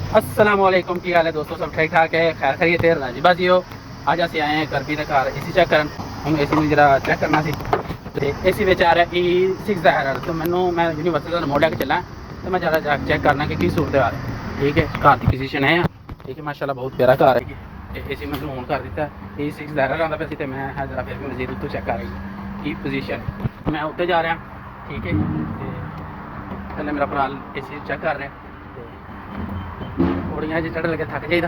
अस्सलाम वालेकुम, की हाल है दोस्तों? सब ठीक ठाक है, खैर खैरियत है, राजी बाजी हो। आज ਅਸੀਂ ਆਏ ਹਾਂ ਕਰਬੀ ਦੇ ਘਰ ਏਸੀ ਚੈੱਕ ਕਰਨ। ਹੁਣ ਏਸੀ ਨੂੰ ਜਰਾ ਚੈੱਕ ਕਰਨਾ ਸੀ ਤੇ ਏਸੀ ਵਿੱਚ ਆ ਰਿਹਾ E6 ਦਾ ਐਰਰ। ਤੇ ਮੈਂ ਯੂਨੀਵਰਸਿਟੀ ਦਾ ਰਿਮੋਟ ਲੈ ਕੇ ਚੱਲਾਂ ਤੇ ਮੈਂ ਜਰਾ ਚੈੱਕ ਕਰਨਾ ਕਿ ਕੀ ਸੂਰਤ ਹਾਲ ਹੈ। ਠੀਕ ਹੈ, ਘਰ ਦੀ ਪੋਜੀਸ਼ਨ ਹੈ ਠੀਕ ਹੈ, ਮਾਸ਼ਾਅੱਲਾ ਬਹੁਤ ਪਿਆਰਾ ਘਰ ਹੈ ਤੇ ਏਸੀ ਮੈਨੂੰ ਔਨ ਕਰ ਦਿੱਤਾ। E6 ਦਾ ਐਰਰ ਆਉਂਦਾ ਪਿਆ ਸੀ ਤੇ ਮੈਂ ਜਰਾ ਫਿਰ ਵੀ ਮਜ਼ੀਦ ਉੱਤੋਂ ਚੈੱਕ ਕਰ ਰਹੀ ਕੀ ਪੋਜੀਸ਼ਨ। ਮੈਂ ਉੱਤੇ ਜਾ ਰਿਹਾ ਠੀਕ ਹੈ ਤੇ ਪਹਿਲੇ ਮੇਰਾ ਭਰਾ ਏਸੀ ਚੈੱਕ ਕਰ ਰਿਹਾ ਤੇ थोड़ियाँ जी चढ़ लगे थक जाइदा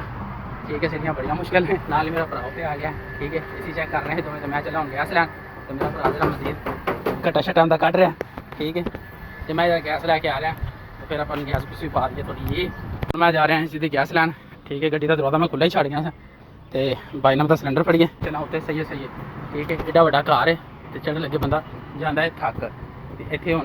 ठीक है। सीढ़ियाँ बड़िया मुश्किल है। नाल ही मेरा भरा पे आ गया ठीक है। इसी चेक कर रहे हैं तो मैं चला हूँ गैस लैन तो मेरा भरा जरा मजीद घटा शटा का कट रहा ठीक है। तो मैं गैस लैके आ रहा तो फिर अपन गैस कुछ भी पा दी थोड़ी ये मैं जा रहा सीधे गैस लैन ठीक है। गड्डी का दरवाजा मैं खुला ही छड़ गया था तो बाई नंबर का सिलेंडर फड़िए चला उत्ते सही है ठीक है। एडा वड्डा घर है तो चढ़ लगे बंदा जाता है थक तो इतने हूँ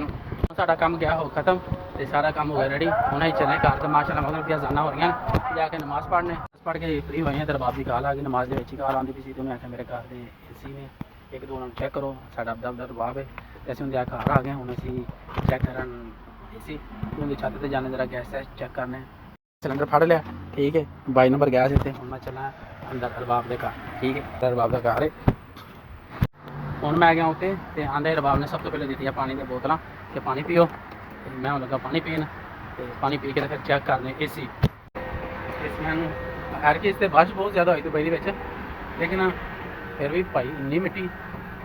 साडा काम गया हो खत्म तो सारा काम हो गया रेडी। हूँ ही चले घर तो माशाल्लाह मतलब कि अजाना हो रही जाके नमाज पढ़ने पढ़ के फ्री हुए हैं। दरबार की कॉल आ गई नमाज के कॉल आती पी तो मैं आख्या मेरे घर के एसी ने एक दो उन्होंने चेक करो साडा अपना अपना दरबार है तो असं उनके घर आ गए। हूँ असी चेक कर एसी उनकी छत पर जाने जरा गैस चेक करने सिलेंडर फड़ लिया ठीक है। 22 नंबर गैस इतने हूँ मैं चला अंदर रबाब के घर ठीक है। रबाब का घर है हूँ मैं गया उत्ते तो आंदे रबाब ने सब तो पहले दी पानी दी बोतल कि पानी पियो तो मैं हूँ लगा पानी पीन तो पानी पी के फिर चेक करने ए सी हर की इससे बारिश बहुत ज़्यादा हुई थी बजरी में लेकिन फिर भी भाई इन्नी मिट्टी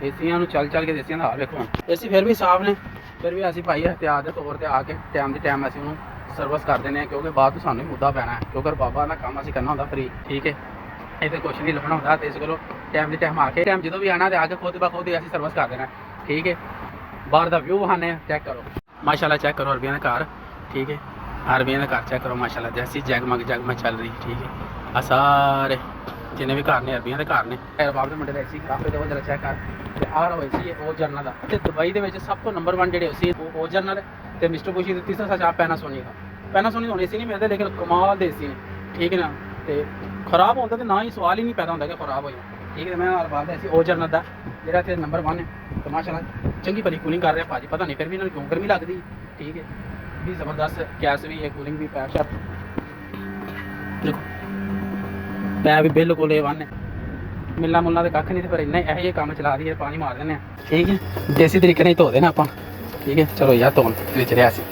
एसिया चल चल के एसिया का हाल देखो ए सी फिर भी साफ ने फिर भी असी भाई एहतियात के तौर पर आके टाइम के टाइम असं सर्विस कर दें क्योंकि बाद तो सानू मुद्दा पैना है क्योंकि बाबा का काम असी करना होंगे फ्री ठीक है। इतने कुछ नहीं लभना होंगे तो इस को टाइम के टाइम आके टाइम जो भी आना तो आके खुद ब खुद ही असी सर्विस कर देना ठीक है। बाहर का व्यू वहाने चेक करो माशाल्लाह चेक करो अरबिया का घर ठीक है। अरबिया का घर चेक करो माशाल्लाह जैसी जगमग चल रही ठीक है। आ सारे जिन्हें भी घर ने अरबिया के घर ने रबाब के मुंडे सी काफी दो जरा चेक कर आ रहा सी ओ जर्नल का दुबई के सब तो नंबर 1 जो ओ जर्नल तो मिस्टर बुशी तीसरा सच आप पैनासोनी होने सी नहीं मिलते लेकिन कमाल दे सी ठीक है ना। तो खराब होता तो ना ही सवाल ही नहीं पैदा होता कि खराब हो ठीक है। मैं रबाब का ओ जर्नल का जो इतने नंबर 1 है तो माशाल्लाह चंगी भली कूलिंग कर रहे भाजी पता नहीं फिर भी इन्होंने क्यों गर्मी लगती ठीक है। भी जबरदस्त गैस भी है कूलिंग भी पैप शैप देखो पैप भी बिल्कुल A1 है मिलना मुलना तो कख नहीं पर इन्ना यही काम चला दी है पानी मार देने ठीक है। देसी तरीके नहीं धो देना आप ठीक है। चलो यार धोन बिच रहा सी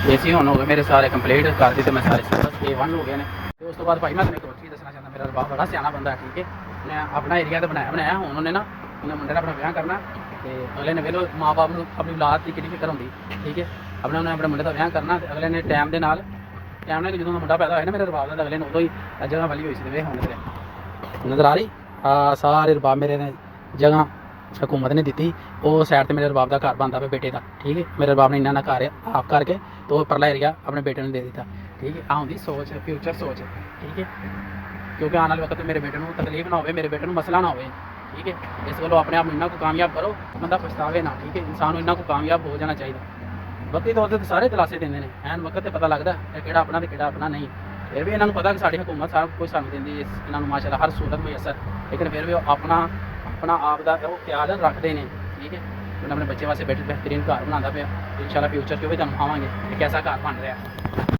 ए सी होने हो गए मेरे सारे कंप्लीट कर दी तो मैं सारे सर्विस A1 हो गए हैं। उस तो बाद भाई मैं तुम्हें एक और चीज़ दसना चाहता मेरा रबाब बड़ा सियाना बंदा है ठीक है। मैं अपना एरिया तो बनाया उन्होंने ना उन्हें मुंडे अपना ब्याह करना तो अगले ने वेलो माँ बाप अपनी औलाद की कितनी फिक्र होती ठीक है। अपने उन्हें अपने मुंडे का ब्याह करना तो अगले ने टाइम के नाल टाइम ने जो मुंडा पैदा होया ना मेरे रबाब का अगले ने उदों ही जगह वाली हुई सी होने नजर आ रही सारे रबाब मेरे ने जगह हुकूमत ने दी वो साइड से मेरे रबाब का घर बनता पे बेटे का ठीक है। मेरे रबाब ने इन्ना घर आप करके तो परला एरिया अपने बेटे ने दे दिता ठीक है। आउंदी सोच फ्यूचर सोच ठीक है क्योंकि आने वाले वक्त मेरे बेटे को तकलीफ ना हो मेरे बेटे को मसला ना हो ठीक है। इस गलो अपने आप इन्ना को कामयाब करो बंदा पछतावे ना ठीक है। इंसान इन्ना को कामयाब हो जाना चाहिए वक्ती तौर पर सारे दिलासे देंगे एन वक्त तो पता लगता है कि अपना तो कि अपना नहीं फिर भी इन्होंने पता कि साड़ी हुकूमत सारा कुछ सानू देंदी इन्होंने माशाल्लाह हर सूरत में असर लेकिन फिर भी अपना अपना आप का वो ख्याल रखते हैं ठीक है। उन्हें अपने बच्चे वास्ते बेहतरीन घर बनाता पे इंशाल्लाह फ्यूचर जो भी तुम आवांगे एक ऐसा घर बन रहा है।